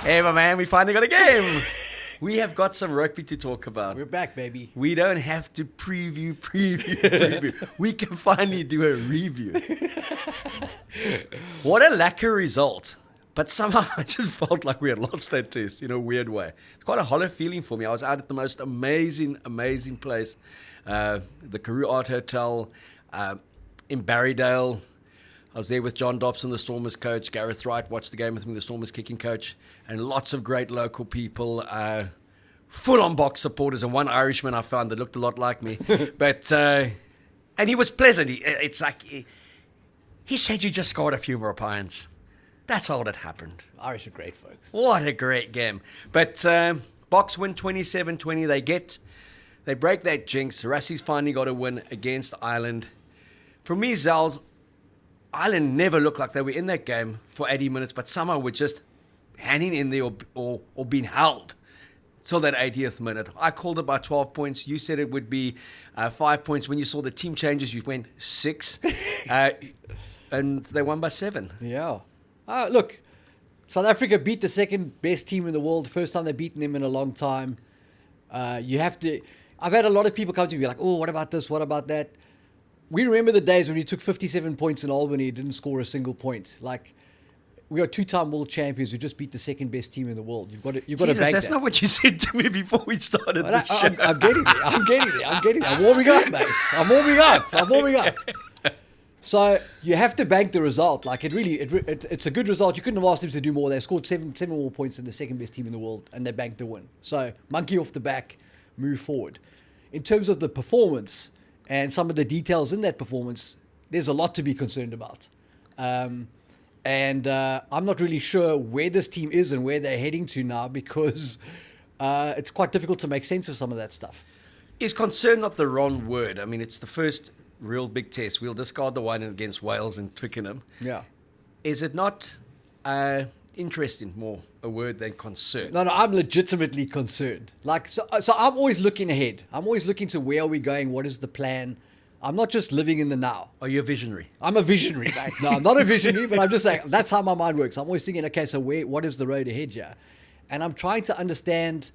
Hey, my man, we finally got a game. We have got some rugby to talk about. We're back, baby. We don't have to preview. We can finally do a review. What a lacquer result. But somehow I just felt like we had lost that test in a weird way. It's quite a hollow feeling for me. I was out at the most amazing place, the Karoo Art Hotel in Barrydale. I was there with John Dobson, the Stormers coach. Gareth Wright watched the game with me, the Stormers kicking coach. And lots of great local people, full-on Boks supporters. And one Irishman I found that looked a lot like me. But and he was pleasant. It's like he said you just scored a few more points. That's all that happened. Irish are great folks. What a great game. But Boks win 27-20. They break that jinx. Rassie's finally got a win against Ireland. For me, Zels, Ireland never looked like they were in that game for 80 minutes, but somehow were just hanging in there or being held till that 80th minute. I called it by 12 points. You said it would be 5 points. When you saw the team changes, you went 6. And they won by 7. Yeah. Look, South Africa beat the second best team in the world. First time they've beaten them in a long time. You have to... I've had a lot of people come to me like, oh, what about this? What about that? We remember the days when we took 57 points in Albany, didn't score a single point. Like, we are 2-time world champions. We just beat the second best team in the world. You've got to bank that. That's not what you said to me before we started the show. I'm getting there. I'm warming up, mate. I'm warming up. So you have to bank the result. Like it's a good result. You couldn't have asked them to do more. They scored seven more points than the second best team in the world, and they banked the win. So monkey off the back, move forward. In terms of the performance and some of the details in that performance, there's a lot to be concerned about. And I'm not really sure where this team is and where they're heading to now because it's quite difficult to make sense of some of that stuff. Is concern not the wrong word? I mean, it's the first real big test. We'll discard the one against Wales and Twickenham. Yeah. Is it not interesting, more a word than concern? No, I'm legitimately concerned. So I'm always looking ahead. I'm always looking to where are we going? What is the plan? I'm not just living in the now. Are you a visionary? I'm a visionary, mate. No, I'm not a visionary, but I'm just saying that's how my mind works. I'm always thinking, okay, so what is the road ahead here? And I'm trying to understand,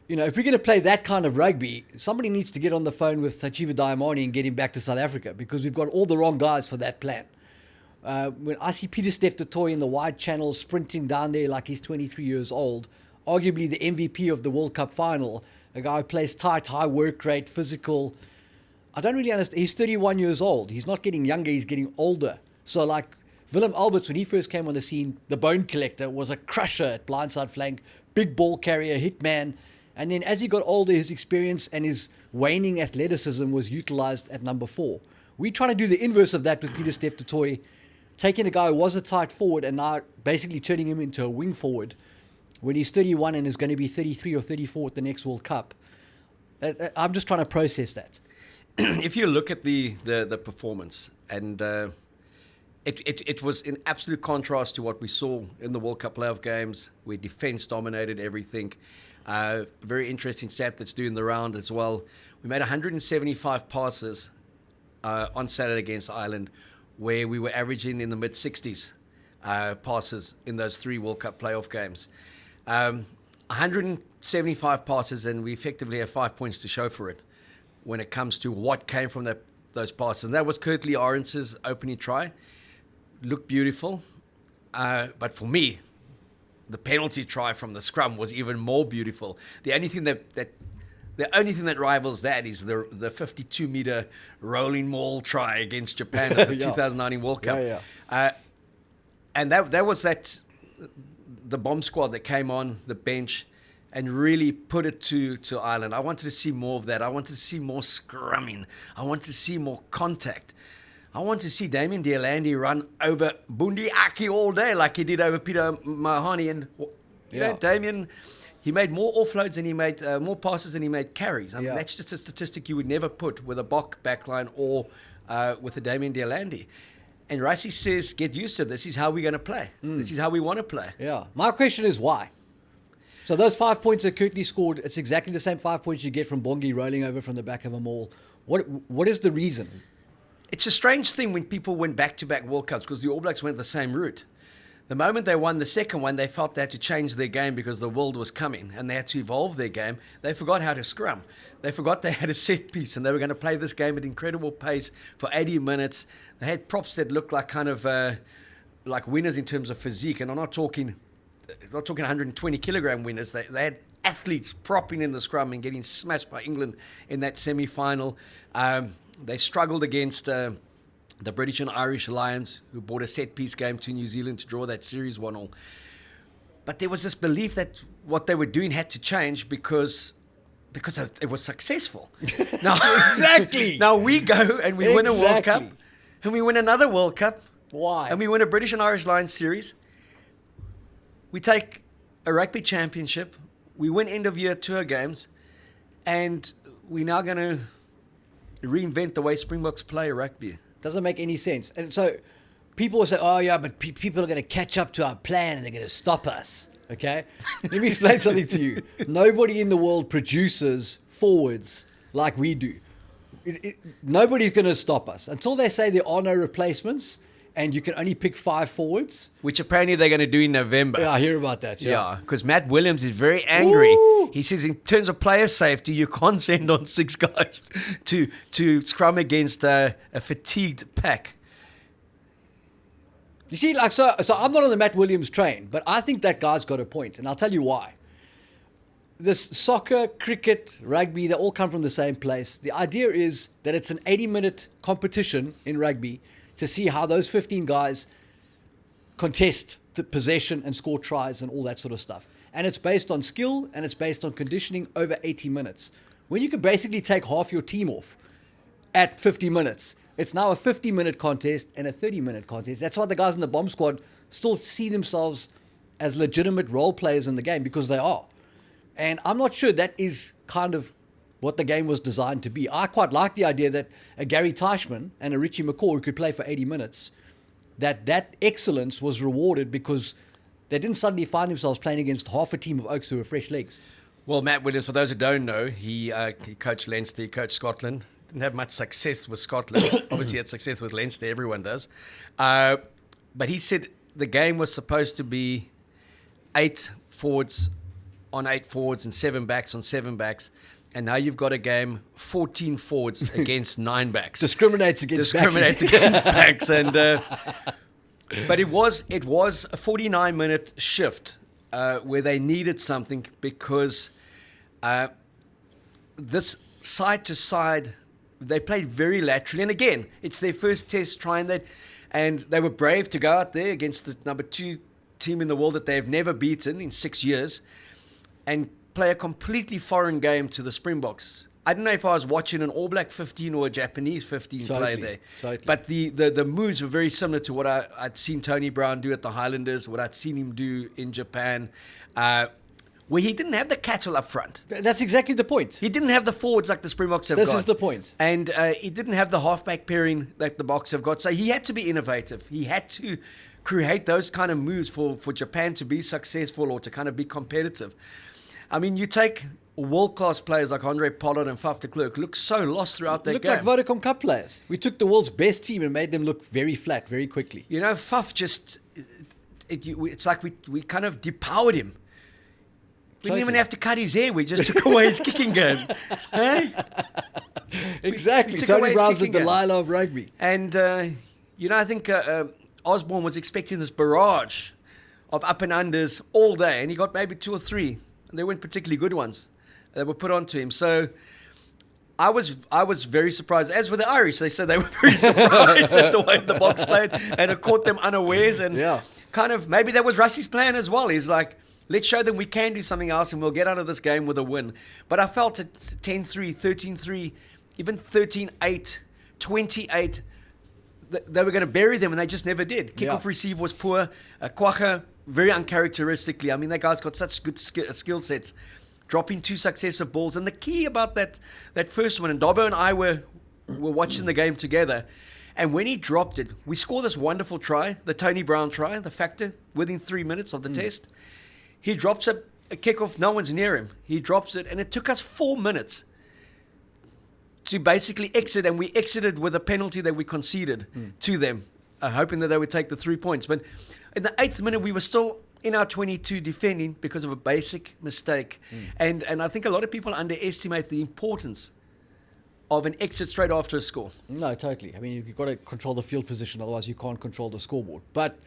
if we're going to play that kind of rugby, somebody needs to get on the phone with Tachiva Diamani and get him back to South Africa because we've got all the wrong guys for that plan. When I see Peter Steph du Toit in the wide channel sprinting down there like he's 23 years old, arguably the MVP of the World Cup final, a guy who plays tight, high work rate, physical. I don't really understand. He's 31 years old. He's not getting younger, he's getting older. So like Willem Alberts, when he first came on the scene, the bone collector, was a crusher at blindside flank, big ball carrier, hitman. And then as he got older, his experience and his waning athleticism was utilized at number 4. We're trying to do the inverse of that with Peter Steph du Toit, taking a guy who was a tight forward and now basically turning him into a wing forward when he's 31 and is going to be 33 or 34 at the next World Cup. I'm just trying to process that. If you look at the performance, and it was in absolute contrast to what we saw in the World Cup playoff games, where defense dominated everything. Very interesting stat that's doing the round as well. We made 175 passes on Saturday against Ireland, where we were averaging in the mid-60s passes in those 3 World Cup playoff games. 175 passes, and we effectively have 5 points to show for it when it comes to what came from those passes. And that was Curtly Orance's opening try. Looked beautiful. But for me, the penalty try from the scrum was even more beautiful. The only thing that rivals that is the 52-meter rolling maul try against Japan at the 2019 World Cup. And that was the bomb squad that came on the bench and really put it to Ireland. I wanted to see more of that. I wanted to see more scrumming. I wanted to see more contact. I want to see Damien Deolandi run over Bundi Aki all day like he did over Peter Mahoney. And, Damien, he made more offloads and he made more passes than he made carries. I mean, that's just a statistic you would never put with a Bok backline or with a Damien Deolandi. And Rassie says, get used to this. This is how we're going to play. This is how we want to play. Yeah. My question is why? So those 5 points that Curtly scored, it's exactly the same 5 points you get from Bongi rolling over from the back of a maul. What is the reason? It's a strange thing when people went back-to-back World Cups because the All Blacks went the same route. The moment they won the second one, they felt they had to change their game because the world was coming and they had to evolve their game. They forgot how to scrum. They forgot they had a set piece and they were going to play this game at incredible pace for 80 minutes. They had props that looked like kind of like winners in terms of physique. And I'm not talking 120 kilogram winners. They had athletes propping in the scrum and getting smashed by England in that semi-final. They struggled against the British and Irish Lions, who brought a set-piece game to New Zealand to draw that series 1-1. But there was this belief that what they were doing had to change because it was successful. Now, Exactly. Now we go and we win a World Cup, and we win another World Cup. Why? And we win a British and Irish Lions series. We take a rugby championship. We win end-of-year tour games, and we're now going to reinvent the way Springboks play rugby. Doesn't make any sense. And so people will say, oh, yeah, but people are going to catch up to our plan and they're going to stop us. Okay? Let me explain something to you. Nobody in the world produces forwards like we do. Nobody's going to stop us. Until they say there are no replacements and you can only pick 5 forwards. Which apparently they're going to do in November. Yeah, I hear about that. Yeah, because Matt Williams is very angry. Ooh. He says in terms of player safety, you can't send on 6 guys to scrum against a fatigued pack. You see, like, so I'm not on the Matt Williams train, but I think that guy's got a point, and I'll tell you why. This soccer, cricket, rugby, they all come from the same place. The idea is that it's an 80-minute competition in rugby to see how those 15 guys contest the possession and score tries and all that sort of stuff. And it's based on skill and it's based on conditioning over 80 minutes. When you can basically take half your team off at 50 minutes, it's now a 50-minute contest and a 30-minute contest. That's why the guys in the bomb squad still see themselves as legitimate role players in the game, because they are. And I'm not sure that is kind of what the game was designed to be. I quite like the idea that a Gary Teichmann and a Richie McCaw, who could play for 80 minutes, that excellence was rewarded because they didn't suddenly find themselves playing against half a team of Oaks who were fresh legs. Well, Matt Williams, for those who don't know, he coached Leinster, he coached Scotland. Didn't have much success with Scotland. Obviously, he had success with Leinster. Everyone does. But he said the game was supposed to be 8 forwards on 8 forwards and 7 backs on 7 backs. And now you've got a game 14 forwards against 9 backs. Discriminates against backs. And but it was a 49-minute shift where they needed something because this side to side, they played very laterally. And again, it's their first test trying that, and they were brave to go out there against the number 2 team in the world that they have never beaten in 6 years, and play a completely foreign game to the Springboks. I don't know if I was watching an All Black 15 or a Japanese 15 play there. Totally. But the moves were very similar to what I'd seen Tony Brown do at the Highlanders, what I'd seen him do in Japan, where he didn't have the cattle up front. That's exactly the point. He didn't have the forwards like the Springboks have got. This is the point. And he didn't have the halfback pairing that the Boks have got. So he had to be innovative. He had to create those kind of moves for Japan to be successful or to kind of be competitive. I mean, you take world-class players like Andre Pollard and Faf de Klerk look so lost throughout that game. Look like Vodacom Cup players. We took the world's best team and made them look very flat very quickly. You know, Faf just, it's like we kind of depowered him. We didn't even have to cut his hair. We just took away his kicking game. Hey? Exactly. We Tony Brown's the Delilah of rugby. And, I think Osborne was expecting this barrage of up and unders all day, and he got maybe 2 or 3. And they weren't particularly good ones that were put onto him. So I was very surprised. As with the Irish, they said they were very surprised at the way the Boks played, and it caught them unawares. And kind of maybe that was Russie's plan as well. He's like, let's show them we can do something else and we'll get out of this game with a win. But I felt at 10-3, 13-3, even 13-8, 28, they were going to bury them, and they just never did. Kickoff receive was poor. Kwagga, very uncharacteristically. I mean, that guy's got such good skill sets, dropping 2 successive balls. And the key about that first one, and Dobbo and I were watching the game together, and when he dropped it, we scored this wonderful try, the Tony Brown try, the factor, within 3 minutes of the test. He drops a kickoff, no one's near him. He drops it, and it took us 4 minutes to basically exit, and we exited with a penalty that we conceded to them. hoping that they would take the 3 points. But in the 8th minute, we were still in our 22 defending because of a basic mistake. And I think a lot of people underestimate the importance of an exit straight after a score. No, totally. I mean, you've got to control the field position, otherwise you can't control the scoreboard. But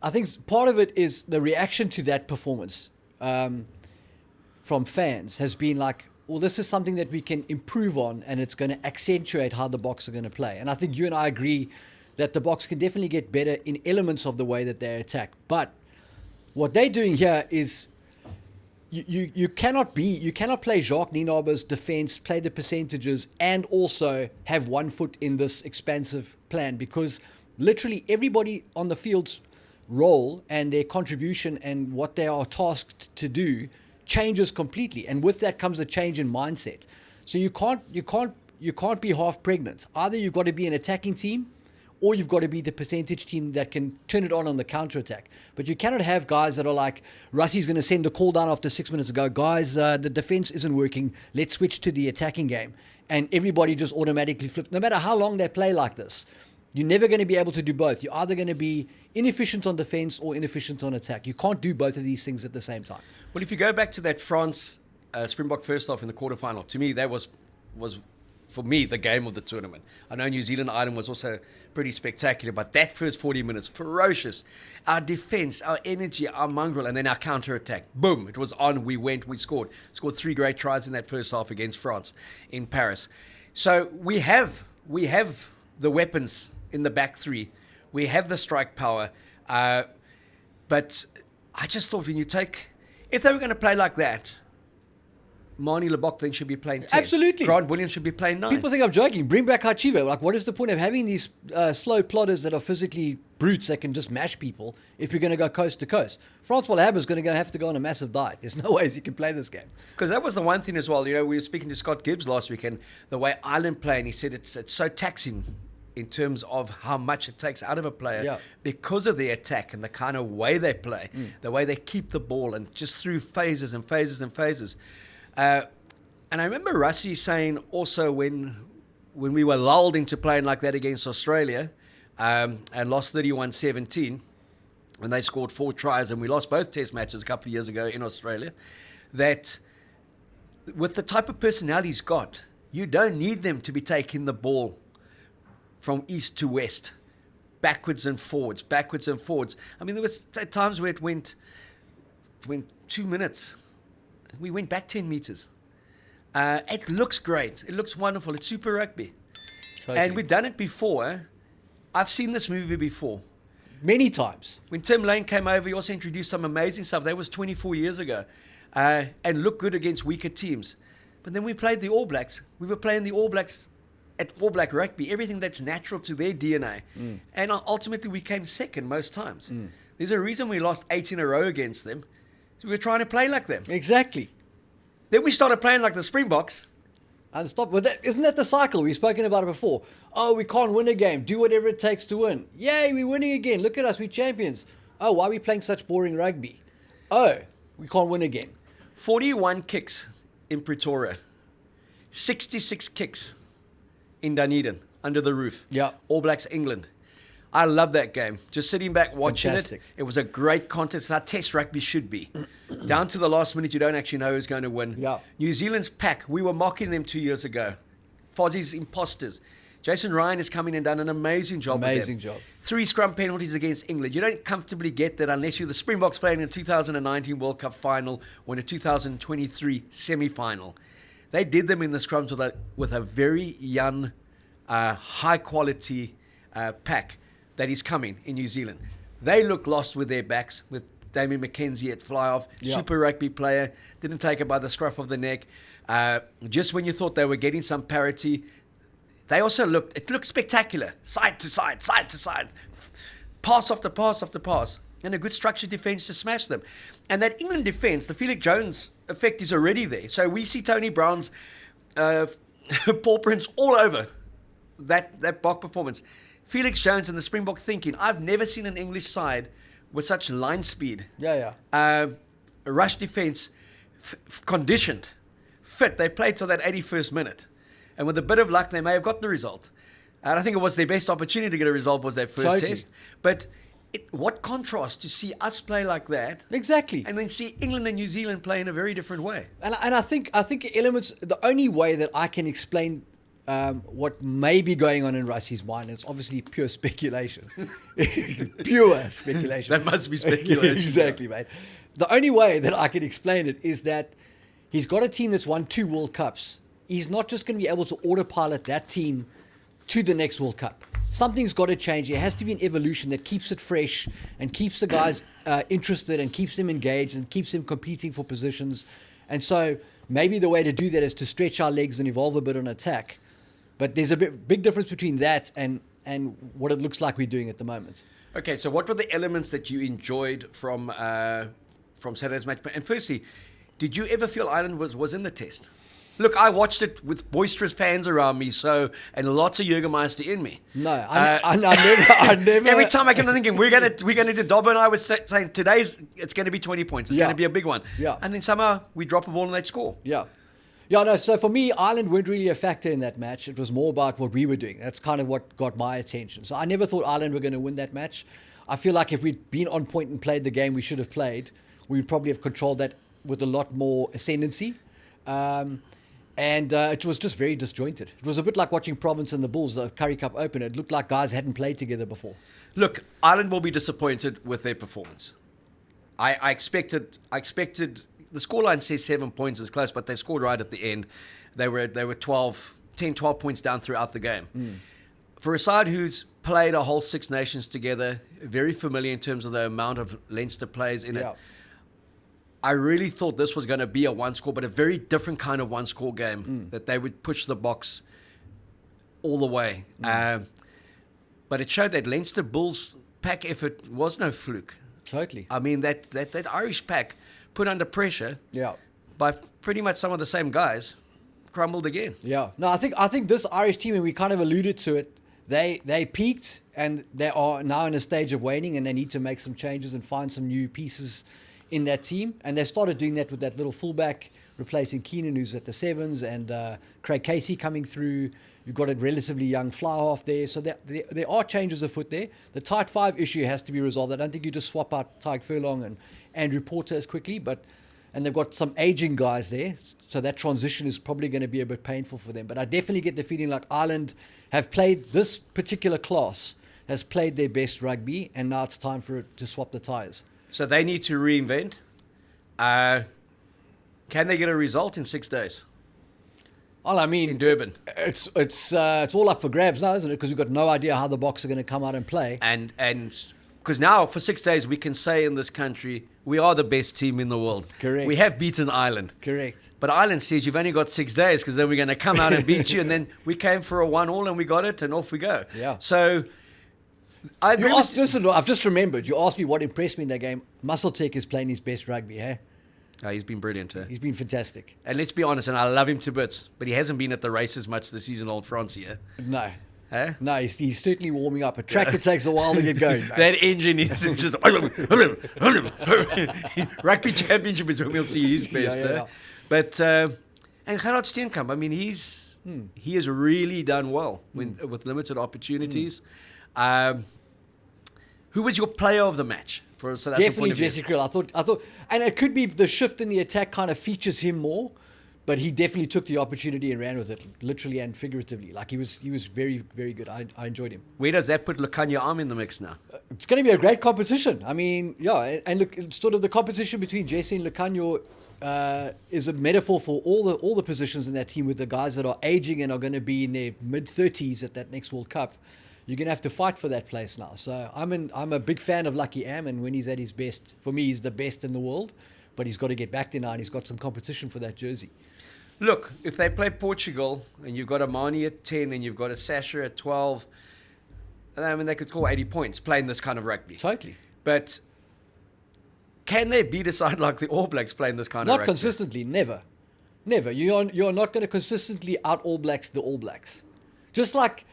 I think part of it is the reaction to that performance from fans has been like, well, this is something that we can improve on, and it's going to accentuate how the Boks are going to play. And I think you and I agree that the Boks can definitely get better in elements of the way that they attack. But what they're doing here is you cannot play Jacques Nienaber's defense, play the percentages, and also have 1 foot in this expansive plan, because literally everybody on the field's role and their contribution and what they are tasked to do changes completely, and with that comes a change in mindset. So you can't be half pregnant. Either you've got to be an attacking team, or you've got to be the percentage team that can turn it on the counter attack. But you cannot have guys that are like, Russie's going to send a call down after 6 minutes ago, guys, the defense isn't working, let's switch to the attacking game, and everybody just automatically flips. No matter how long they play like this, you're never going to be able to do both. You're either going to be inefficient on defense or inefficient on attack. You can't do both of these things at the same time. Well, if you go back to that France Springbok first half in the quarterfinal, to me that was for me the game of the tournament. I know New Zealand Ireland was also pretty spectacular, but that first 40 minutes, ferocious. Our defense, our energy, our mongrel, and then our counter attack. Boom! It was on. We went. We scored. Scored 3 great tries in that first half against France in Paris. So we have the weapons in the back three. We have the strike power. But I just thought if they were going to play like that, Manie Lebok then should be playing 10. Absolutely. Grant Williams should be playing 9. People think I'm joking. Bring back Hachivo. Like, what is the point of having these slow plodders that are physically brutes that can just mash people if you're going to go coast to coast? Francois Haber's going to have to go on a massive diet. There's no ways he can play this game. Because that was the one thing as well. You know, we were speaking to Scott Gibbs last weekend, the way Ireland play, and he said it's so taxing in terms of how much it takes out of a player because of their attack and the kind of way they play, the way they keep the ball, and just through phases and phases and phases. And I remember Russie saying also when we were lulled into playing like that against Australia and lost 31-17, when they scored 4 tries and we lost both test matches a couple of years ago in Australia, that with the type of personality he's got, you don't need them to be taking the ball from east to west, backwards and forwards. I mean, there was times where it went 2 minutes. We went back 10 meters. It looks great. It looks wonderful. It's Super Rugby. Totally. And we've done it before. I've seen this movie before. Many times. When Tim Lane came over, he also introduced some amazing stuff. That was 24 years ago. And looked good against weaker teams. But then we played the All Blacks. We were playing the All Blacks at All Black Rugby, everything that's natural to their DNA. And ultimately we came second most times. There's a reason we lost 8 in a row against them. So we were trying to play like them. Exactly. Then we started playing like the Springboks. And stop. But isn't that the cycle? We've spoken about it before. Oh, we can't win a game. Do whatever it takes to win. Yay, we're winning again. Look at us, we're champions. Oh, why are we playing such boring rugby? Oh, we can't win again. 41 kicks in Pretoria. 66 kicks in Dunedin, under the roof. Yeah. All Blacks England. I love that game. Just sitting back watching Fantastic. it. It was a great contest. How test rugby should be. Down to the last minute, you don't actually know who's going to win. Yeah. New Zealand's pack, we were mocking them 2 years ago. Fozzie's imposters. Jason Ryan has come in and done an amazing job with them. Amazing job. 3 scrum penalties against England. You don't comfortably get that unless you're the Springboks playing in a 2019 World Cup final or in a 2023 semi-final. They did them in the scrums with a very young, high-quality pack that is coming in New Zealand. They look lost with their backs, with Damien McKenzie at fly-off, Super Rugby player, didn't take it by the scruff of the neck. Just when you thought they were getting some parity, it looked spectacular, side to side, pass after pass after pass, and a good structured defence to smash them. And that England defence, the Felix Jones effect is already there. So we see Tony Brown's paw prints all over that Bok performance. Felix Jones and the Springbok thinking, I've never seen an English side with such line speed. Rush defence, conditioned, fit. They played till that 81st minute. And with a bit of luck, they may have got the result. And I think it was their best opportunity to get a result was that first Totally. test. But what contrast to see us play like that, Exactly. and then see England and New Zealand play in a very different way. And I think elements. The only way that I can explain what may be going on in Russie's mind, it's obviously pure speculation, pure speculation. That must be speculation. Exactly, mate. The only way that I can explain it is that he's got a team that's won 2 World Cups. He's not just going to be able to autopilot that team to the next World Cup. Something's got to change. There has to be an evolution that keeps it fresh and keeps the guys interested and keeps them engaged and keeps them competing for positions. And so maybe the way to do that is to stretch our legs and evolve a bit on attack. But there's a big difference between that and what it looks like we're doing at the moment. Okay, so what were the elements that you enjoyed from Saturday's match? And firstly, did you ever feel Ireland was in the test? Look, I watched it with boisterous fans around me, and lots of Jägermeister in me. No, I never. Every time I kept thinking, we're gonna do. Dobbo and I was saying it's going to be 20 points. It's going to be a big one. Yeah. And then somehow we drop a ball and they score. Yeah. Yeah, no, so for me, Ireland weren't really a factor in that match. It was more about what we were doing. That's kind of what got my attention. So I never thought Ireland were going to win that match. I feel like if we'd been on point and played the game we should have played, we would probably have controlled that with a lot more ascendancy. And it was just very disjointed. It was a bit like watching Province and the Bulls, the Currie Cup Open. It looked like guys hadn't played together before. Look, Ireland will be disappointed with their performance. I expected. The scoreline says 7 points is close, but they scored right at the end. They were 10, 12 points down throughout the game. For a side who's played a whole Six Nations together, very familiar in terms of the amount of Leinster players in it, I really thought this was going to be a one-score, but a very different kind of one-score game, that they would push the Boks all the way. But it showed that Leinster Bulls' pack effort was no fluke. Totally. I mean, that Irish pack, put under pressure by pretty much some of the same guys, crumbled again. Yeah. No, I think this Irish team, and we kind of alluded to it, they peaked and they are now in a stage of waning, and they need to make some changes and find some new pieces in that team. And they started doing that with that little fullback replacing Keenan, who's at the sevens, and Craig Casey coming through. You've got a relatively young fly half there. So there are changes afoot there. The tight 5 issue has to be resolved. I don't think you just swap out Tyke Furlong and Andrew Porter as quickly, and they've got some aging guys there, so that transition is probably going to be a bit painful for them. But I definitely get the feeling like Ireland have played, this particular class has played their best rugby, and now it's time for it to swap the tyres. So they need to reinvent. Can they get a result in 6 days? Well, I mean, in Durban, it's all up for grabs now, isn't it? Because we've got no idea how the Boks are going to come out and play. And because now for 6 days we can say in this country we are the best team in the world. Correct. We have beaten Ireland. Correct. But Ireland says you've only got 6 days because then we're going to come out and beat you. And then we came for a 1-1 and we got it and off we go. Yeah. So I agree. I've just remembered. You asked me what impressed me in that game. Muscletech is playing his best rugby, hey? Oh, he's been brilliant. He's been fantastic. And let's be honest, and I love him to bits, but he hasn't been at the races much this season, old Francie. No. Huh? No, he's certainly warming up. A tractor takes a while to get going. That engine is just... Rugby Championship is when we'll see his best. Yeah. But, and Gerard Steenkamp, I mean, he has really done well with limited opportunities. Who was your player of the match? For South African Definitely Jesse Kriel. I thought, and it could be the shift in the attack kind of features him more, but he definitely took the opportunity and ran with it, literally and figuratively. Like he was very, very good. I enjoyed him. Where does that put Lukhanyo Arm in the mix now? It's going to be a great competition. I mean, yeah, and look, sort of the competition between Jesse and Lukhanyo is a metaphor for all the positions in that team, with the guys that are aging and are going to be in their mid-30s at that next World Cup. You're going to have to fight for that place now. So I'm a big fan of Lucky Am, and when he's at his best, for me, he's the best in the world. But he's got to get back there now, and he's got some competition for that jersey. Look, if they play Portugal, and you've got a Mani at 10, and you've got a Sasha at 12, I mean, they could score 80 points playing this kind of rugby. Totally. But can they beat a side like the All Blacks playing this kind of rugby? Not consistently, never. Never. You're not going to consistently out All Blacks the All Blacks. Just like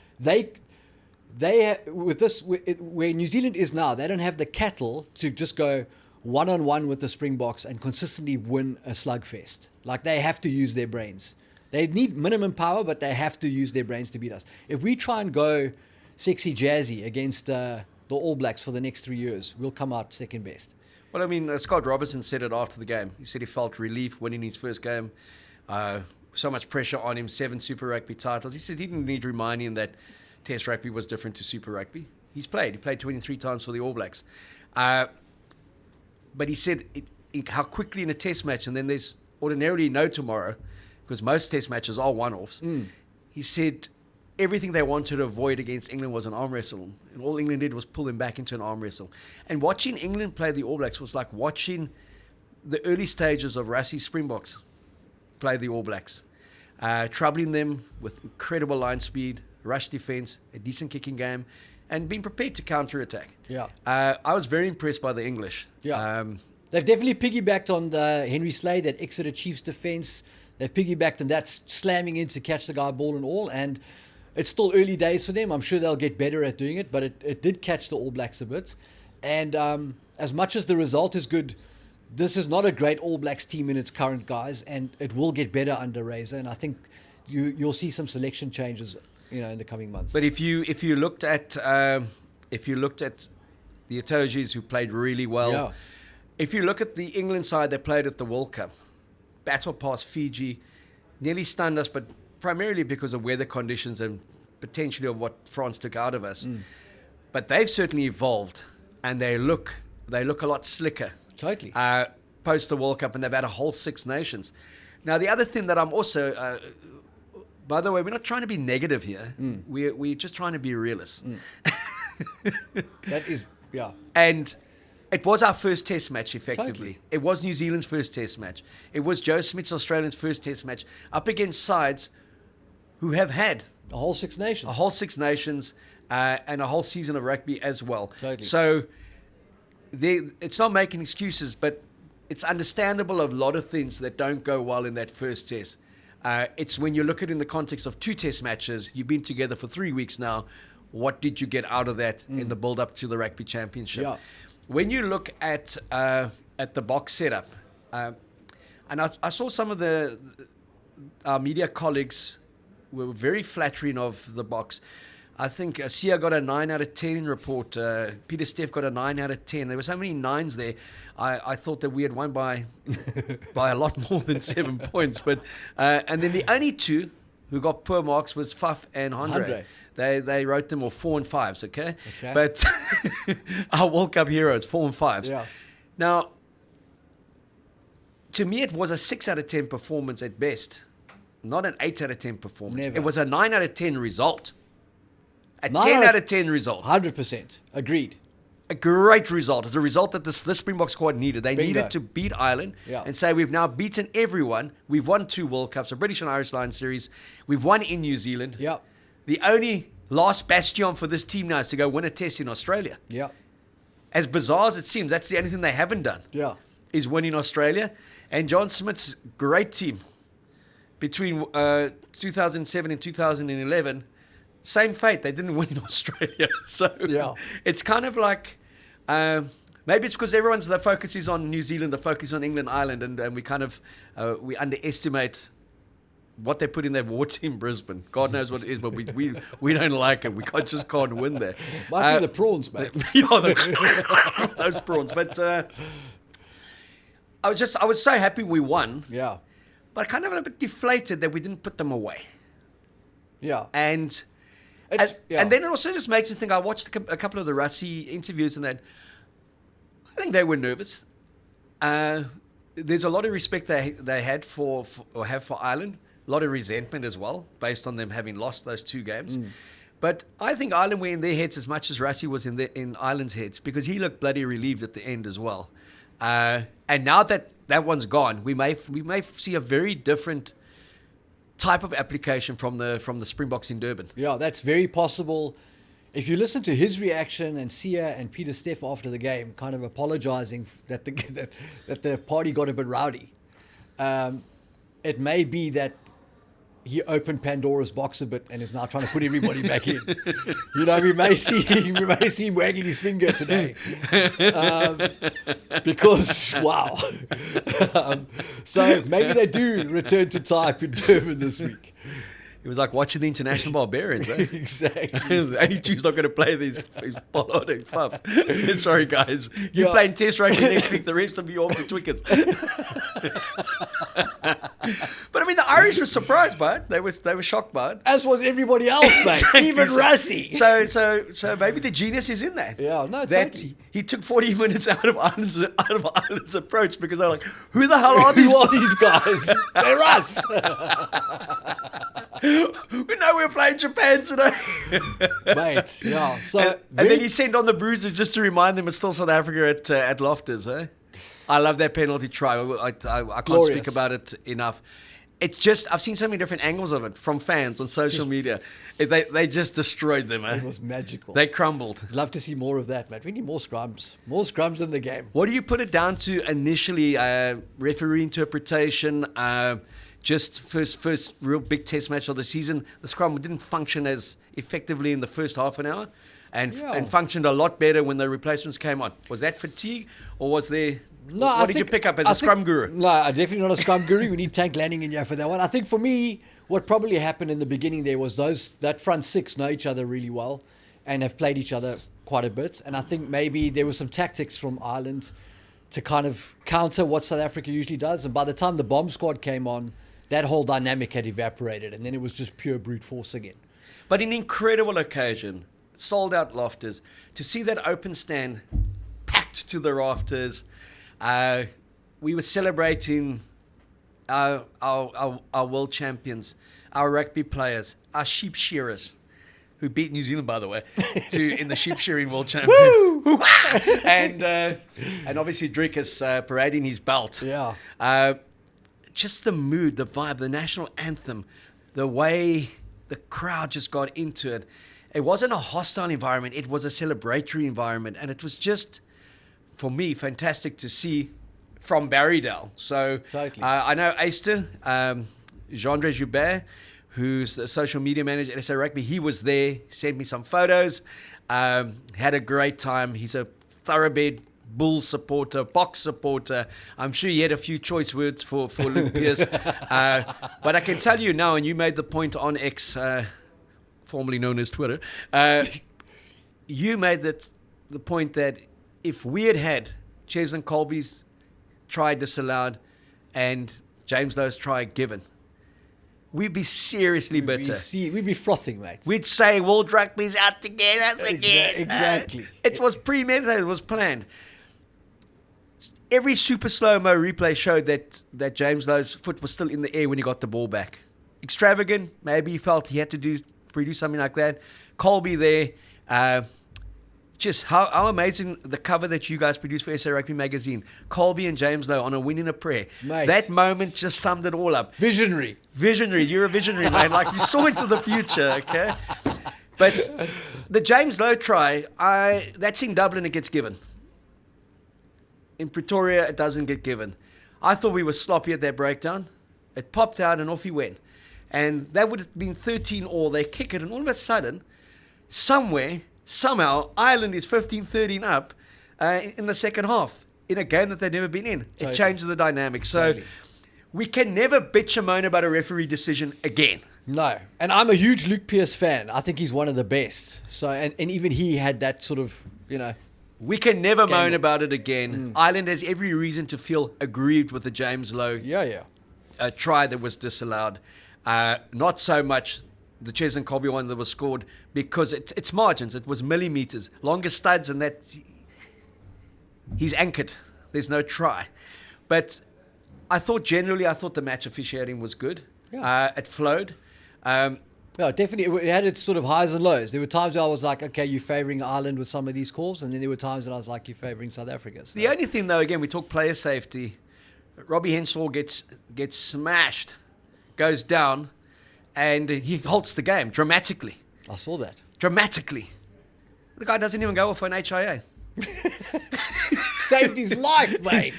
where New Zealand is now, they don't have the cattle to just go one-on-one with the Springboks and consistently win a slugfest. Like, they have to use their brains. They need minimum power, but they have to use their brains to beat us. If we try and go sexy jazzy against the All Blacks for the next 3 years, we'll come out second best. Well, I mean, Scott Robertson said it after the game. He said he felt relief winning his first game. So much pressure on him, 7 Super Rugby titles. He said he didn't need reminding that Test Rugby was different to Super Rugby. He played 23 times for the All Blacks. But he said how quickly in a Test match, and then there's ordinarily no tomorrow, because most Test matches are one-offs. He said everything they wanted to avoid against England was an arm wrestle. And all England did was pull them back into an arm wrestle. And watching England play the All Blacks was like watching the early stages of Rassie's Springboks play the All Blacks. Troubling them with incredible line speed, rush defense, a decent kicking game, and being prepared to counter-attack. Yeah. I was very impressed by the English. Yeah. They've definitely piggybacked on the Henry Slade, that Exeter Chiefs defense. They've piggybacked on that, slamming in to catch the guy ball and all. And it's still early days for them. I'm sure they'll get better at doing it, but it did catch the All Blacks a bit. And as much as the result is good, this is not a great All Blacks team in its current guys, and it will get better under Razor. And I think you'll see some selection changes, in the coming months. But if you looked at the Atogis, who played really well, if you look at the England side that played at the World Cup, battle past Fiji, nearly stunned us, but primarily because of weather conditions and potentially of what France took out of us. But they've certainly evolved, and they look a lot slicker. Totally. Post the World Cup, and they've had a whole 6 nations. Now, the other thing that I'm also, by the way, we're not trying to be negative here. We're just trying to be realists. That is, yeah. And it was our first Test match, effectively. Totally. It was New Zealand's first Test match. It was Joe Smith's Australians' first Test match, up against sides who have had a whole 6 nations. A whole 6 nations and a whole season of rugby as well. Totally. So it's not making excuses, but it's understandable of a lot of things that don't go well in that first Test. It's when you look at it in the context of 2 Test matches, you've been together for 3 weeks now. What did you get out of that in the build-up to the Rugby Championship? Yeah. When you look at the box setup, and I saw some of our media colleagues were very flattering of the box. I think Sia got a 9 out of 10 report. Peter Steff got a 9 out of 10. There were so many 9s there. I thought that we had won by a lot more than 7 points. But and then the only 2 who got poor marks was Faf and Andre. They wrote them off 4 and 5s, okay? But our World Cup heroes, 4 and 5s. Yeah. Now, to me, it was a 6 out of 10 performance at best. Not an 8 out of 10 performance. Never. It was a 9 out of 10 result. A 10 out of 10 result. 100%. Agreed. A great result. It's a result that this Springbok squad needed. They Bingo. needed to beat Ireland and say, we've now beaten everyone. We've won 2 World Cups, a British and Irish Lions series. We've won in New Zealand. Yeah. The only last bastion for this team now is to go win a Test in Australia. Yeah. As bizarre as it seems, that's the only thing they haven't done. Yeah. Is win in Australia. And John Smith's great team between 2007 and 2011, same fate. They didn't win in Australia. So it's kind of like, maybe it's because the focus is on New Zealand, the focus on England, Ireland, and we kind of, we underestimate what they put in their war team, Brisbane. God knows what it is, but we don't like it. We just can't win there. Might be the prawns, mate. Those prawns. But I was so happy we won. Yeah. But kind of a bit deflated that we didn't put them away. Yeah. And then it also just makes me think, I watched a couple of the Rassie interviews and that, I think they were nervous. There's a lot of respect they had for Ireland, a lot of resentment as well, based on them having lost those 2 games. But I think Ireland were in their heads as much as Rassie was in Ireland's heads, because he looked bloody relieved at the end as well. And now that one's gone, we may see a very different type of application from the Springboks in Durban. Yeah, that's very possible. If you listen to his reaction and Sia and Peter Steff after the game, kind of apologizing that the party got a bit rowdy, it may be that he opened Pandora's box a bit and is now trying to put everybody back in. You know, we may see him wagging his finger today. Because, wow. So maybe they do return to type in Durban this week. It was like watching the International Barbarians, eh? Exactly. Only two's not going to play these Pollard and Fluff. Sorry, guys. You're playing Test Rugby next week. The rest of you off the Twickers. But I mean, the Irish were surprised by it. They were shocked by it. As was everybody else, mate. Exactly. Even Rassie. So maybe the genius is in that. Yeah, no, that totally. He took 40 minutes out of Ireland's approach because they're like, who the hell are these? Who are these guys? They're us. We know we're playing Japan today. Mate, yeah. So and then he sent on the bruisers just to remind them it's still South Africa at Loftus, eh? I love that penalty try. I can't Glorious. speak about it enough. It's just, I've seen so many different angles of it from fans on social media. They just destroyed them, eh? It was magical. They crumbled. Love to see more of that, mate. We need more scrums. More scrums in the game. What do you put it down to initially? Referee interpretation, just first real big test match of the season. The scrum didn't function as effectively in the first half an hour and functioned a lot better when the replacements came on. Was that fatigue or was there... No, what did you pick up as a scrum guru? No, I'm definitely not a scrum guru. We need Tank Lanning in here for that one. I think for me, what probably happened in the beginning there was that front six know each other really well and have played each other quite a bit. And I think maybe there was some tactics from Ireland to kind of counter what South Africa usually does. And by the time the bomb squad came on, that whole dynamic had evaporated. And then it was just pure brute force again. But an incredible occasion, sold out Loftus, to see that open stand packed to the rafters. We were celebrating our world champions, our rugby players, our sheep shearers, who beat New Zealand, by the way, in the sheep shearing world champions. And obviously Drickus parading his belt. Yeah. Just the mood, the vibe, the national anthem, the way the crowd just got into it. It wasn't a hostile environment. It was a celebratory environment. And it was just... for me, fantastic to see from Barrydale. So totally. I know Aister, Jean-Andre Joubert, who's the social media manager at SA Rugby, he was there, sent me some photos, had a great time. He's a thoroughbred Bull supporter, Boks supporter. I'm sure he had a few choice words for Luke Pearce. But I can tell you now, and you made the point on X, formerly known as Twitter, you made the point that if we had Cheslin Colby's try disallowed and James Lowe's try given, we'd be seriously bitter. We'd be frothing, mate. We'd say World Rugby's out to get us again. Exactly. It was premeditated. It was planned. Every super slow-mo replay showed that James Lowe's foot was still in the air when he got the ball back. Extravagant. Maybe he felt he had to produce something like that. Colby there. Just how amazing the cover that you guys produced for SA Rugby magazine. Colby and James Lowe on a win in a prayer. Mate. That moment just summed it all up. Visionary. You're a visionary, man. Like you saw into the future, okay? But the James Lowe try, that's in Dublin, it gets given. In Pretoria, it doesn't get given. I thought we were sloppy at that breakdown. It popped out and off he went. And that would have been 13-all. They kick it, and all of a sudden, somehow, Ireland is 15-13 up in the second half in a game that they've never been in. Totally. It changes the dynamic. So we can never bitch and moan about a referee decision again. No. And I'm a huge Luke Pearce fan. I think he's one of the best. So and even he had that sort of, We can never moan about it again. Ireland has every reason to feel aggrieved with the James Lowe try that was disallowed. Not so much the Cheslin Colby one that was scored because it's margins. It was millimeters, longer studs, and that he's anchored. There's no try. But I thought the match officiating was good. Yeah. It flowed. Yeah, definitely. It had its sort of highs and lows. There were times where I was like, okay, you're favouring Ireland with some of these calls, and then there were times when I was like, you're favouring South Africa. So. The only thing, though, again, we talk player safety. Robbie Henshaw gets smashed, goes down, and he halts the game dramatically. I saw that. Dramatically. The guy doesn't even go off an HIA. Saved his life, mate.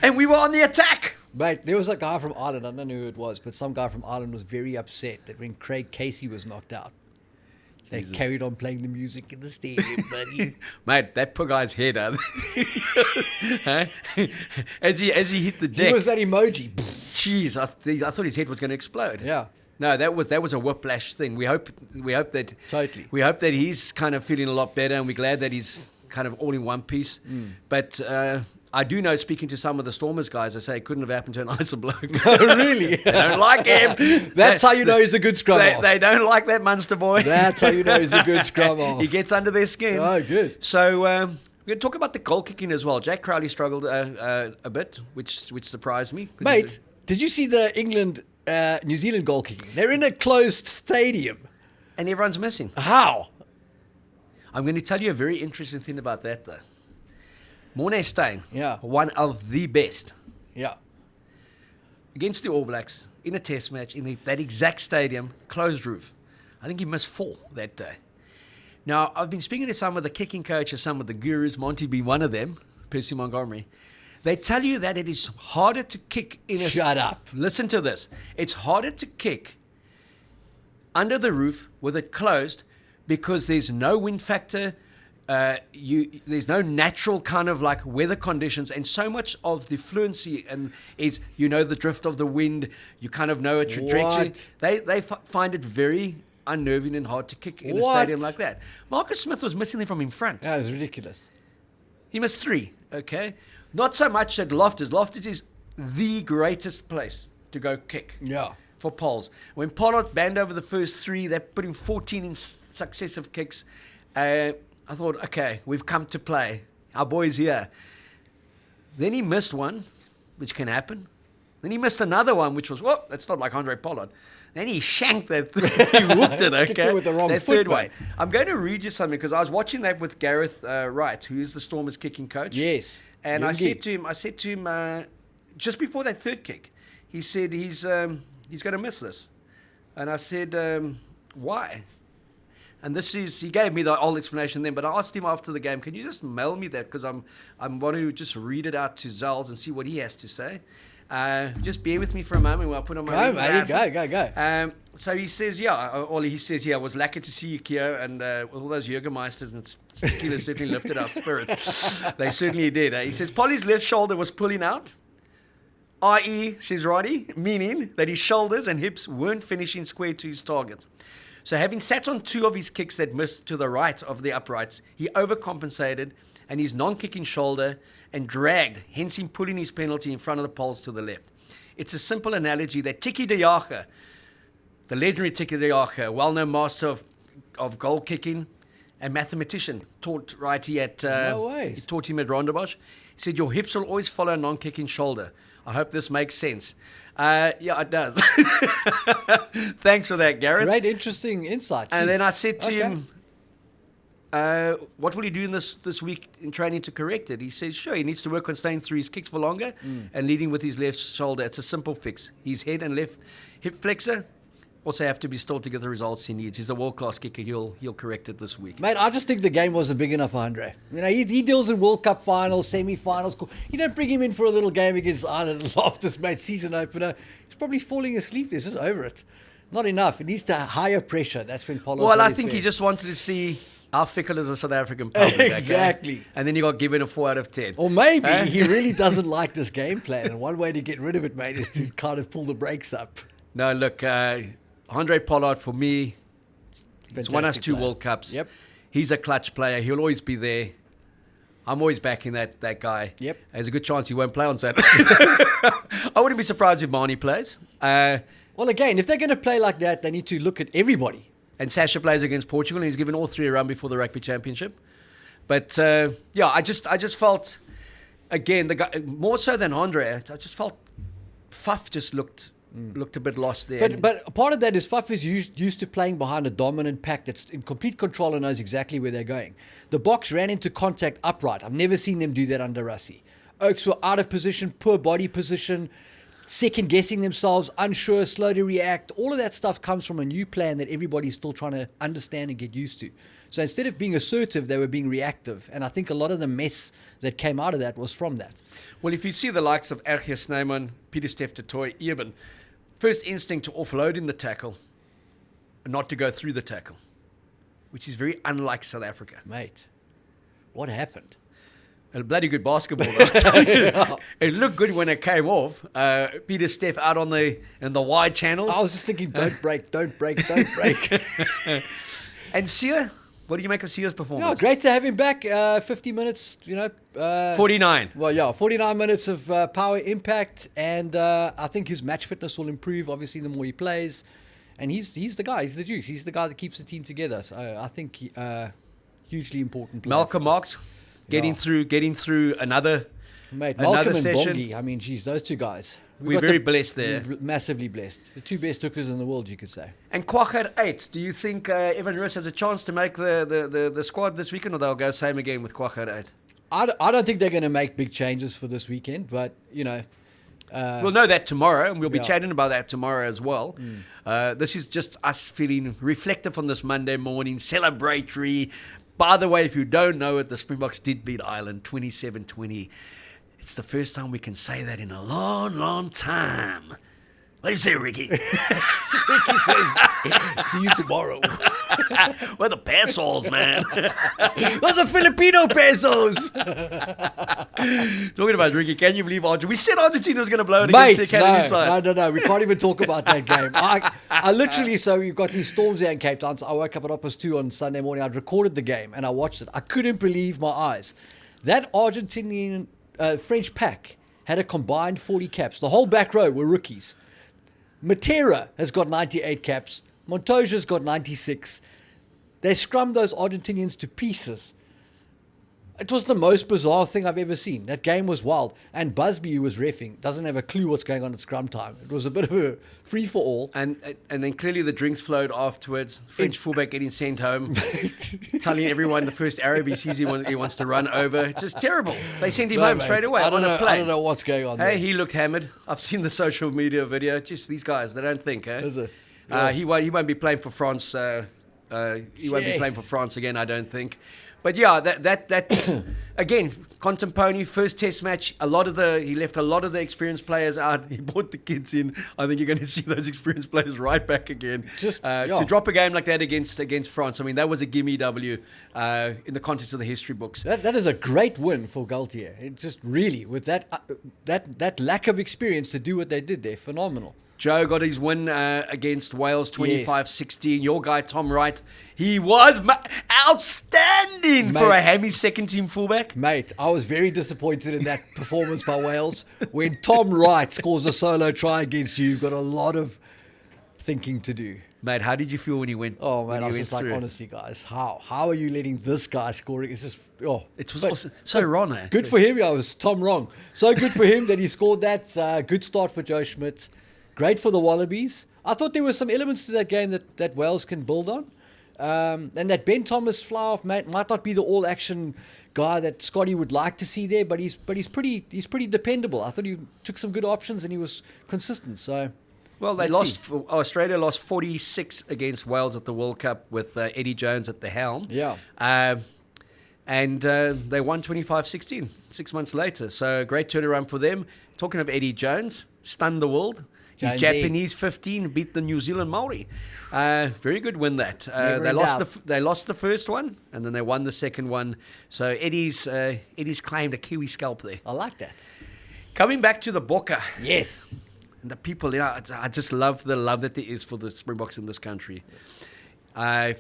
And we were on the attack. Mate, there was a guy from Ireland, I don't know who it was, but some guy from Ireland was very upset that when Craig Casey was knocked out, they carried on playing the music in the stadium, buddy. Mate, that poor guy's head, huh? as he hit the deck. He was that emoji. Jeez, I thought his head was going to explode. Yeah. No, that was a whiplash thing. We hope that Totally. We hope that he's kind of feeling a lot better, and we're glad that he's kind of all in one piece. But I do know, speaking to some of the Stormers guys, I say it couldn't have happened to a nicer bloke. Oh, really? They don't like him. That's how you know he's a good scrum half. They don't like that Munster boy. That's how you know he's a good scrum half. He gets under their skin. Oh, good. So we're going to talk about the goal kicking as well. Jack Crowley struggled a bit, which surprised me. Mate, did you see the England New Zealand goal kicking? They're in a closed stadium. And everyone's missing. How? I'm going to tell you a very interesting thing about that, though. Morné Steyn, Yeah. one of the best, Yeah. against the All Blacks in a test match in that exact stadium, closed roof. I think he missed 4 that day. Now, I've been speaking to some of the kicking coaches, some of the gurus, Monty being one of them, Percy Montgomery. They tell you that it is harder to kick in a... Shut up. Listen to this. It's harder to kick under the roof with it closed because there's no wind factor. There's no natural kind of like weather conditions, and so much of the fluency and is the drift of the wind. You kind of know a trajectory. What? They find it very unnerving and hard to kick in a What? stadium like that. Marcus Smith was missing them from in front. That is ridiculous. He missed 3. Okay, not so much at Loftus. Loftus is the greatest place to go kick. Yeah. For Poles. When Pollard banned over the first 3, they put him 14 in successive kicks. I thought, okay, we've come to play. Our boy's here. Then he missed one, which can happen. Then he missed another one, which was, well, that's not like Andre Pollard. Then he shanked that. He whooped it, okay? Kicked it with the wrong that foot, third one. mate. I'm going to read you something because I was watching that with Gareth Wright, who is the Stormers kicking coach. Yes. And I Indeed. said to him, just before that third kick, he said he's going to miss this. And I said, why? And he gave me the whole explanation then, but I asked him after the game, can you just mail me that? Because I want to just read it out to Zels and see what he has to say. Just bear with me for a moment while I put on my Go, mate. Go. So he says, I was lucky to see you, Keo, and all those Jägermeisters and tequila certainly lifted our spirits. They certainly did. He says, Polly's left shoulder was pulling out, i.e., says Roddy, meaning that his shoulders and hips weren't finishing square to his target. So having sat on 2 of his kicks that missed to the right of the uprights, he overcompensated and his non-kicking shoulder and dragged, hence him pulling his penalty in front of the poles to the left. It's a simple analogy that Tiki de Jager, the legendary Tiki de Jager, well-known master of goal kicking and mathematician, taught Righty at he taught him at Rondebosch. He said, your hips will always follow a non-kicking shoulder. I hope this makes sense. Yeah, it does. Thanks for that, Gareth. Great, interesting insight. And Jeez. then I said to Okay. him, what will he do in this week in training to correct it? He says, sure, he needs to work on staying through his kicks for longer and leading with his left shoulder. It's a simple fix. His head and left hip flexor also have to be still to get the results he needs. He's a world-class kicker. He'll correct it this week. Mate, I just think the game wasn't big enough for Andre. He deals in World Cup finals, semi-finals. You don't bring him in for a little game against Ireland Loftus, mate, season opener. He's probably falling asleep. He's just over it. Not enough. It needs to higher pressure. That's when Pollard. Well, I think he just wanted to see how fickle is the South African public. Okay? Exactly. And then you got given a 4 out of 10. Or maybe he really doesn't like this game plan. And one way to get rid of it, mate, is to kind of pull the brakes up. No, look, Andre Pollard, for me, he's won us 2 player. World Cups. Yep. He's a clutch player. He'll always be there. I'm always backing that guy. Yep. There's a good chance he won't play on Saturday. I wouldn't be surprised if Marnie plays. Well, again, if they're going to play like that, they need to look at everybody. And Sasha plays against Portugal, and he's given all 3 a run before the Rugby Championship. But, I just felt, again, the guy, more so than Andre, I just felt Faf just looked a bit lost there. But part of that is Faf is used to playing behind a dominant pack that's in complete control and knows exactly where they're going. The Boks ran into contact upright. I've never seen them do that under Rassie. Oaks were out of position, poor body position, second-guessing themselves, unsure, slow to react. All of that stuff comes from a new plan that everybody's still trying to understand and get used to. So instead of being assertive, they were being reactive. And I think a lot of the mess that came out of that was from that. Well, if you see the likes of Ergia Snyman, Peter Steph Toy, Eben, first instinct to offload in the tackle, not to go through the tackle, which is very unlike South Africa. Mate, what happened? A bloody good basketball, though, I tell you. It looked good when it came off. Peter Steph out in the wide channels. I was just thinking, don't break, don't break, don't break. And Sia, what do you make of Sia's performance? Yeah, great to have him back. 50 minutes, 49. Well, yeah, 49 minutes of power impact, and I think his match fitness will improve, obviously, the more he plays. And he's the guy, he's the juice. He's the guy that keeps the team together. So I think hugely important player. Malcolm Marks getting through another Mate, another Malcolm and session. Bongi, I mean, geez, those two guys. We're very blessed there. Massively blessed. The two best hookers in the world, you could say. And Kwak at 8. Do you think Evan Roos has a chance to make the squad this weekend, or they'll go same again with Kwak at 8? I don't think they're going to make big changes for this weekend, but, we'll know that tomorrow, and we'll be yeah. chatting about that tomorrow as well. This is just us feeling reflective on this Monday morning, celebratory. By the way, if you don't know it, the Springboks did beat Ireland 27-20. It's the first time we can say that in a long, long time. What do you say, Ricky? Ricky says, see you tomorrow. We're the pesos, man. Those are Filipino pesos. Talking about Ricky, can you believe Argentina? We said Argentina was going to blow it Mate, against the Academy side. No. We can't even talk about that game. I literally, so you've got these storms here in Cape Town. So I woke up at 2:30 on Sunday morning. I'd recorded the game and I watched it. I couldn't believe my eyes. That Argentinian French pack had a combined 40 caps. The whole back row were rookies. Matera has got 98 caps. Montoya's got 96. They scrummed those Argentinians to pieces. It was the most bizarre thing I've ever seen. That game was wild. And Busby, who was reffing, doesn't have a clue what's going on at scrum time. It was a bit of a free-for-all. And then clearly the drinks flowed afterwards. French fullback getting sent home, telling everyone the first Arab he sees he wants to run over. It's just terrible. They sent him home straight away on a plane. I don't know what's going on there. Hey, he looked hammered. I've seen the social media video. Just these guys, they don't think, eh? Is it? He won't be playing for France. He won't be playing for France again, I don't think. But yeah, that again, Contemporaneous first test match. He left a lot of the experienced players out. He brought the kids in. I think you're going to see those experienced players right back again. To drop a game like that against France. I mean, that was a gimme W in the context of the history books. That is a great win for Galtier. It just really, with that lack of experience to do what they did there, phenomenal. Joe got his win against Wales 25-16. Your guy, Tom Wright, he was outstanding for a hammy second-team fullback. Mate, I was very disappointed in that performance by Wales. When Tom Wright scores a solo try against you, you've got a lot of thinking to do. Mate, how did you feel when he went? Oh, man, I was just through? like, honestly, guys, how are you letting this guy score? It's just, It was also so wrong, eh? Good for him. I was Tom wrong. So good for him that he scored that. Good start for Joe Schmidt. Great for the Wallabies. I thought there were some elements to that game that Wales can build on. And that Ben Thomas fly-off might not be the all-action guy that Scotty would like to see there, but he's pretty dependable. I thought he took some good options and he was consistent. So, well, Australia lost 46 against Wales at the World Cup with Eddie Jones at the helm. Yeah. And they won 25-16 6 months later. So great turnaround for them. Talking of Eddie Jones, stunned the world. He's Japanese 15 beat the New Zealand Maori. Very good win that. They lost the first one and then they won the second one. So Eddie's claimed a Kiwi scalp there. I like that. Coming back to the Bokke. Yes. And the people, I just love the love that there is for the Springboks in this country. I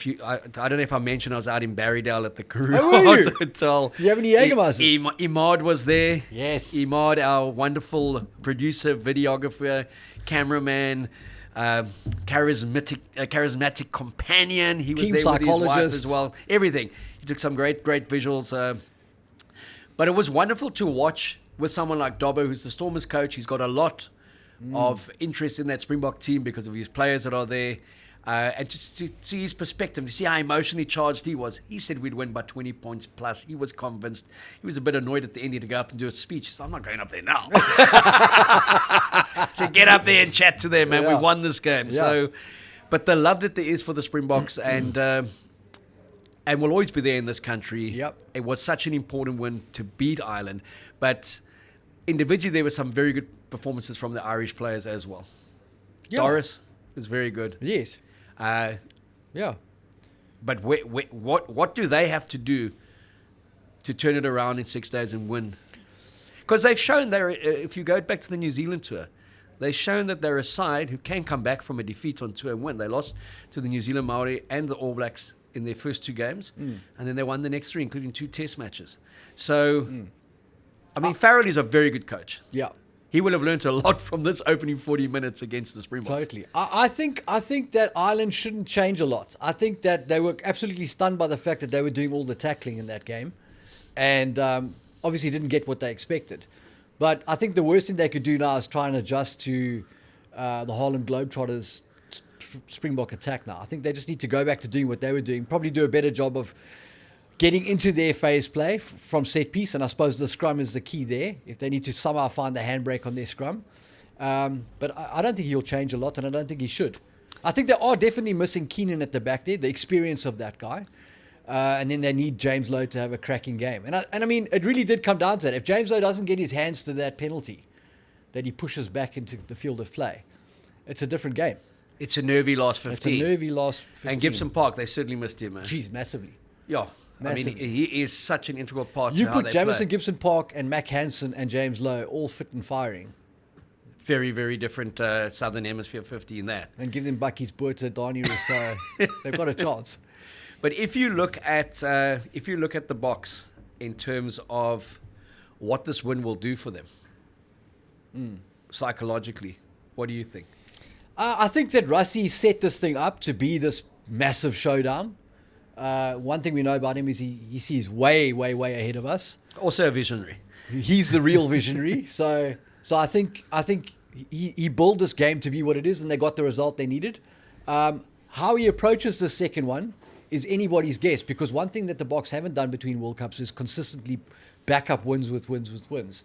don't know if I mentioned I was out in Barrydale at the Karoo Hotel. Do you have any Jägermeisters? Imad was there. Yes. Imad, our wonderful producer, videographer, cameraman, charismatic companion. He was Team there with his wife psychologist as well. Everything. He took some great visuals. But it was wonderful to watch with someone like Dobbo, who's the Stormers coach. He's got a lot of interest in that Springbok team because of his players that are there. And just to see his perspective, to see how emotionally charged he was. He said we'd win by 20 points plus. He was convinced. He was a bit annoyed at the end to go up and do a speech. So I'm not going up there now. So get up there and chat to them, man. Yeah. We won this game. Yeah. So, but the love that there is for the Springboks and and will always be there in this country. Yep. It was such an important win to beat Ireland, but individually there were some very good performances from the Irish players as well. Yeah. Doris is very good. Yes. Yeah. But what do they have to do to turn it around in 6 days and win? Because they've shown if you go back to the New Zealand tour, they've shown that they're a side who can come back from a defeat on tour and win. They lost to the New Zealand Maori and the All Blacks in their first 2 games, and then they won the next 3, including 2 test matches. So, I mean, Farrell is a very good coach. Yeah. He will have learned a lot from this opening 40 minutes against the Springboks. Totally. I think that Ireland shouldn't change a lot. I think that they were absolutely stunned by the fact that they were doing all the tackling in that game, and obviously didn't get what they expected. But I think the worst thing they could do now is try and adjust to the Harlem Globetrotters' Springbok attack now. I think they just need to go back to doing what they were doing, probably do a better job of getting into their phase play from set piece, and I suppose the scrum is the key there, if they need to somehow find the handbrake on their scrum. But I don't think he'll change a lot, and I don't think he should. I think they are definitely missing Keenan at the back there, the experience of that guy. And then they need James Lowe to have a cracking game. And I mean, it really did come down to that. If James Lowe doesn't get his hands to that penalty that he pushes back into the field of play, it's a different game. It's a nervy last 15. It's a nervy last 15. And Gibson Park, they certainly missed him, man. Jeez, massively. Yeah. Massively. I mean, he is such an integral part You to how put they Jamison play. Gibson Park and Mac Hansen and James Lowe all fit and firing, Very, very different Southern Hemisphere 50 in that. and give them Bucky's Buerta, Dani Rousseau. They've got a chance. But if you look at the Boks in terms of what this win will do for them psychologically, what do you think? I think that Rassie set this thing up to be this massive showdown. One thing we know about him is he sees way, way, way ahead of us. Also a visionary. He's the real visionary. So I think he built this game to be what it is, and they got the result they needed. How he approaches the second one is anybody's guess, because one thing that the Boks haven't done between World Cups is consistently back up wins with wins.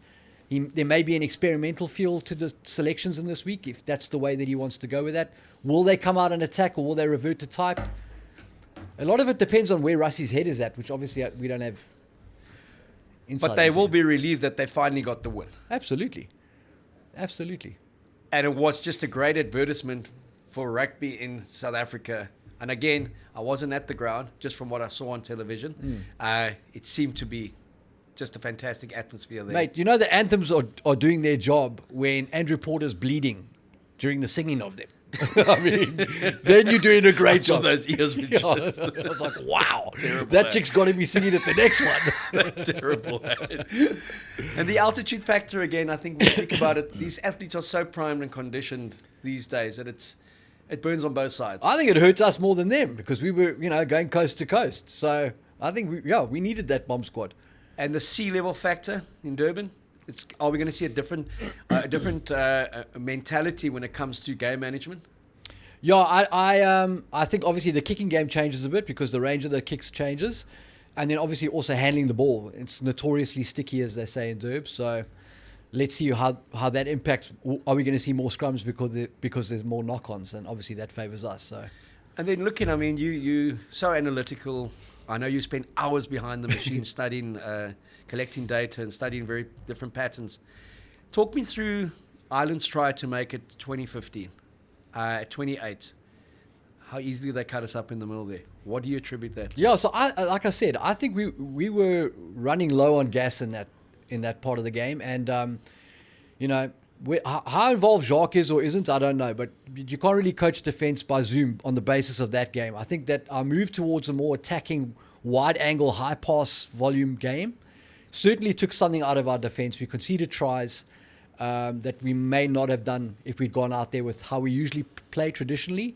There may be an experimental feel to the selections in this week, if that's the way that he wants to go with that. Will they come out and attack, or will they revert to type? A lot of it depends on where Rassie's head is at, which obviously we don't have insight But they into. will be relieved that they finally got the win. Absolutely. And it was just a great advertisement for rugby in South Africa. And again, I wasn't at the ground, just from what I saw on television. It seemed to be just a fantastic atmosphere there. Mate, you know the anthems are doing their job when Andrew Porter's bleeding during the singing of them. I mean, then you're doing a great Saw job. those ears were Yeah, just I was like, wow, Terrible, that eh? chick's got to be singing at the next one. terrible. And the altitude factor, again, I think we speak about it. These athletes are so primed and conditioned these days that it burns on both sides. I think it hurts us more than them, because we were, going coast to coast. So I think we needed that bomb squad. And the sea level factor in Durban, are we going to see a different mentality when it comes to game management? Yeah, I think obviously the kicking game changes a bit because the range of the kicks changes, and then obviously also handling the ball. It's notoriously sticky, as they say in Durb. So let's see how that impacts. Are we going to see more scrums because there's more knock-ons, and obviously that favours us. So. And then looking, I mean, you so analytical. I know you spend hours behind the machine studying, collecting data and studying very different patterns. Talk me through Ireland's try to make it 2015, 28. How easily they cut us up in the middle there. What do you attribute that to? Yeah, so like I said, I think we were running low on gas in that part of the game, and how involved Jacques is or isn't, I don't know, but you can't really coach defence by Zoom on the basis of that game. I think that our move towards a more attacking, wide-angle, high-pass volume game certainly took something out of our defence. We conceded tries that we may not have done if we'd gone out there with how we usually play traditionally.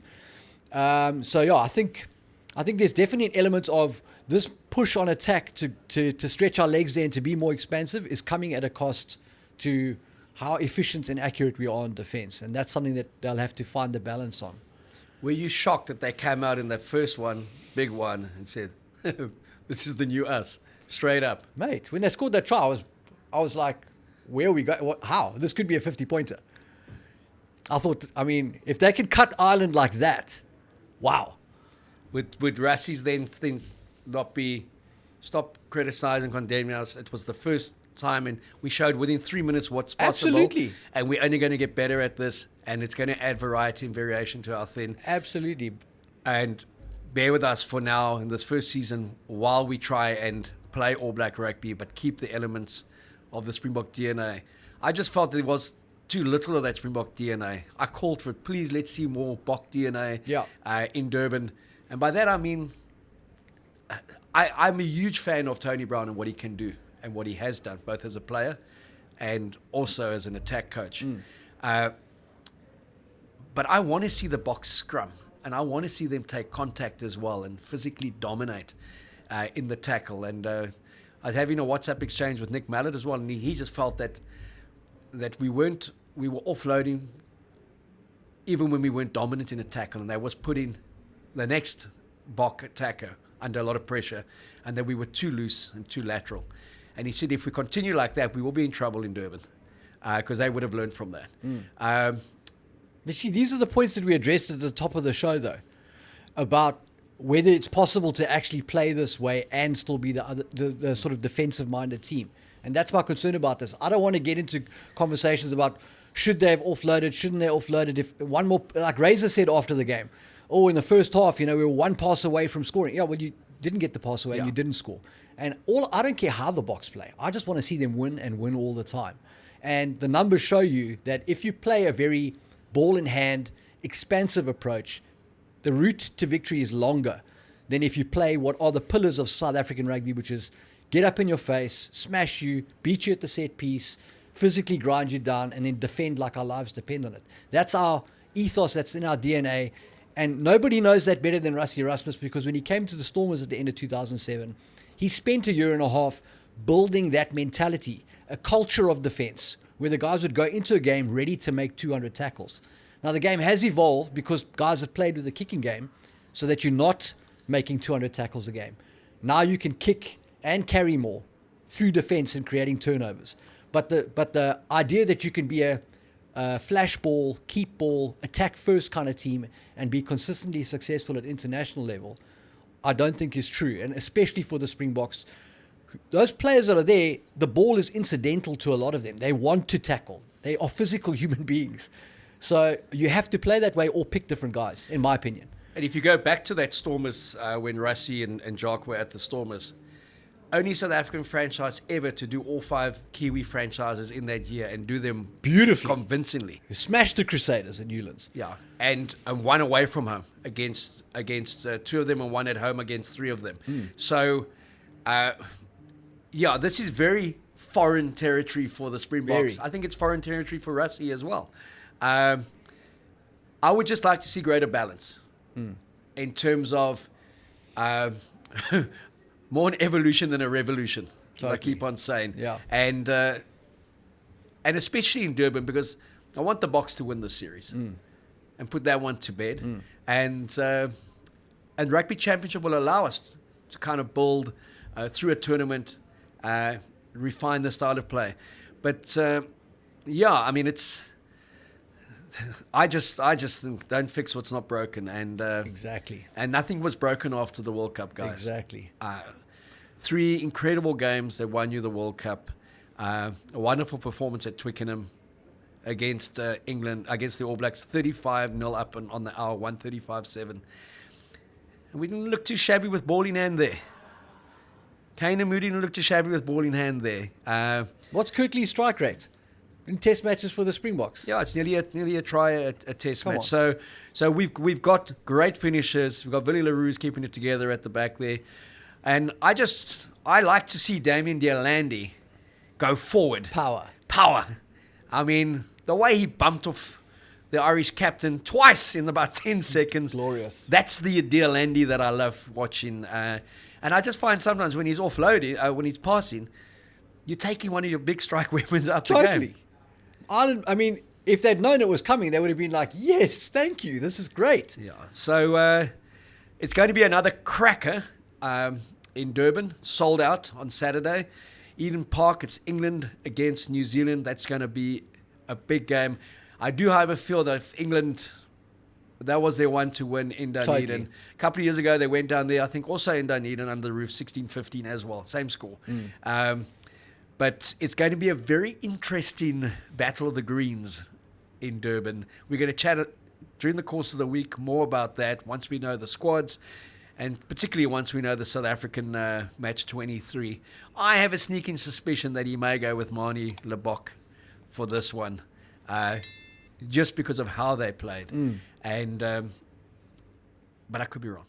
I think there's definitely an element of this push on attack to stretch our legs there and to be more expansive is coming at a cost to how efficient and accurate we are in defence, and that's something that they'll have to find the balance on. Were you shocked that they came out in that first one, big one, and said, this is the new us, straight up? Mate, when they scored that try, I was like, where are we going? How? This could be a 50-pointer. I thought, if they could cut Ireland like that, wow. Would Rassie's then stop criticizing, condemning us. It was the first time, and we showed within 3 minutes what's possible. Absolutely. And we're only going to get better at this, and it's going to add variety and variation to our thing. Absolutely. And bear with us for now in this first season while we try and play All Black rugby, but keep the elements of the Springbok DNA. I just felt there was too little of that Springbok DNA. I called for it. Please, let's see more Bok DNA in Durban. And by that, I mean, I'm a huge fan of Tony Brown and what he can do and what he has done, both as a player and also as an attack coach. But I want to see the Boks scrum, and I want to see them take contact as well and physically dominate in the tackle. And I was having a WhatsApp exchange with Nick Mallett as well, and he just felt that we were offloading even when we weren't dominant in a tackle, and that was putting the next Bok attacker under a lot of pressure, and that we were too loose and too lateral. And he said if we continue like that, we will be in trouble in Durban, because they would have learned from that. But see, these are the points that we addressed at the top of the show, though, about whether it's possible to actually play this way and still be the sort of defensive-minded team. And that's my concern about this. I don't want to get into conversations about should they have offloaded, shouldn't they have offloaded. If one more, like Razor said after the game, in the first half, we were one pass away from scoring. Yeah, well, you didn't get the pass away and you didn't score. And I don't care how the Boks play. I just want to see them win and win all the time. And the numbers show you that if you play a very ball in hand, expansive approach, the route to victory is longer than if you play what are the pillars of South African rugby, which is get up in your face, smash you, beat you at the set piece, physically grind you down, and then defend like our lives depend on it. That's our ethos, that's in our DNA. And nobody knows that better than Rassie Erasmus, because when he came to the Stormers at the end of 2007, he spent a year and a half building that mentality, a culture of defense, where the guys would go into a game ready to make 200 tackles. Now, the game has evolved because guys have played with the kicking game so that you're not making 200 tackles a game. Now you can kick and carry more through defense and creating turnovers. But the idea that you can be a flash ball, keep ball, attack first kind of team and be consistently successful at international level, I don't think is true. And especially for the Springboks, those players that are there, the ball is incidental to a lot of them. They want to tackle. They are physical human beings. So you have to play that way or pick different guys, in my opinion. And if you go back to that Stormers, when Rassie and Jacques were at the Stormers, only South African franchise ever to do all 5 Kiwi franchises in that year and do them beautifully, convincingly. You smashed the Crusaders at Newlands. Yeah, and one away from home against 2 of them and one at home against 3 of them. So, this is very foreign territory for the Springboks. I think it's foreign territory for Rassie as well. I would just like to see greater balance in terms of more an evolution than a revolution, as I keep on saying. Yeah. And especially in Durban, because I want the Boks to win this series and put that one to bed. And Rugby Championship will allow us to kind of build through a tournament, refine the style of play. But I mean, it's. I just think don't fix what's not broken, and exactly. And nothing was broken after the World Cup, guys. Exactly. 3 incredible games that won you the World Cup. A wonderful performance at Twickenham against England, against the All Blacks, 35-0 up on the hour, 135-7. And we didn't look too shabby with ball in hand there. Kane and Moody didn't look too shabby with ball in hand there. What's Kirtley's strike rate in test matches for the Springboks? Yeah, it's nearly a try a test Come match. on. So we've got great finishers. We've got Willie LaRue's keeping it together at the back there. And I like to see Damien Deolandi go forward. Power. I mean, the way he bumped off the Irish captain twice in about 10 seconds. Glorious. That's the Deolandi that I love watching. And I just find sometimes when he's offloading, when he's passing, you're taking one of your big strike weapons out the game. I mean, if they'd known it was coming, they would have been like, yes, thank you. This is great. Yeah. So it's going to be another cracker in Durban, sold out on Saturday. Eden Park, it's England against New Zealand. That's going to be a big game. I do, however, feel that if England, That was their one to win in Dunedin. Totally. A couple of years ago, they went down there, I think also in Dunedin, under the roof, 16-15 as well. Same score. But it's going to be a very interesting Battle of the Greens in Durban. We're going to chat during the course of the week more about that once we know the squads, and particularly once we know the South African match 23. I have a sneaking suspicion that he may go with Mani Lebok for this one, just because of how they played. But I could be wrong.